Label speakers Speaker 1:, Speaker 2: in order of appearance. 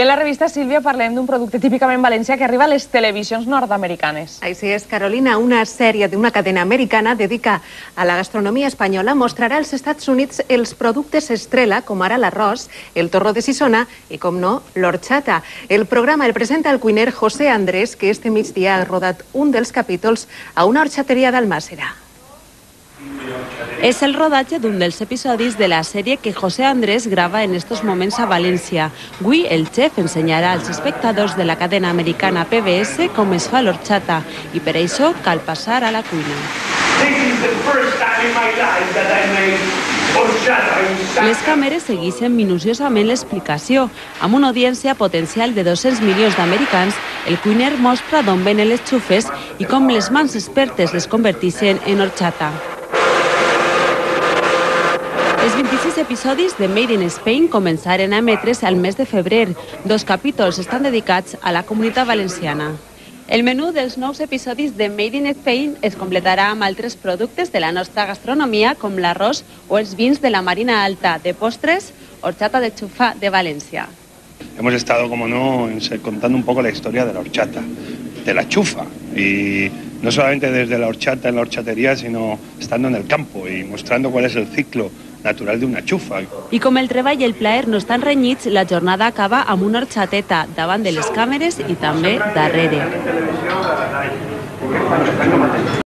Speaker 1: En la revista Sílvia parlem d'un producte típicament valencià que arriba a les televisions nord-americanes.
Speaker 2: Així és, Carolina, una sèrie d'una cadena americana dedica a la gastronomia espanyola mostrarà als Estats Units els productes estrella, com ara l'arròs, el torró de Sisona i, com no, l'horchata. El programa el presenta el cuiner José Andrés, que este migdia ha rodat un dels capítols a una horxateria d'Almàssera.
Speaker 3: Es el rodatge d'un dels episodis de la sèrie que José Andrés grava en estos moments a València. Avui el xef ensenyarà als espectadors de la cadena americana PBS com es fa l'horchata i per això cal passar a la cuina. Les càmeres segueixen minuciosament l'explicació. Amb una audiència potencial de 200 milions d'americans, el cuiner mostra d'on venen les xufes i com les mans expertes les converteixen en horchata. Els 26 episodis de Made in Spain començaren a emetre's al mes de febrer. 2 capítols estan dedicats a la comunitat valenciana. El menú dels nous episodis de Made in Spain es completarà amb altres productes de la nostra gastronomia, com l'arròs o els vins de la Marina Alta. De postres, horchata de chufa de Valencia.
Speaker 4: Hemos estado, como no, contando un poco la historia de la horchata, de la chufa, y no solamente desde la horchata en la horchatería, sino estando en el campo y mostrando cuál es el ciclo natural d'una xufa.
Speaker 3: I com el treball i el plaer no estan renyits, la jornada acaba amb una horchateta davant de les càmeres i també darrere.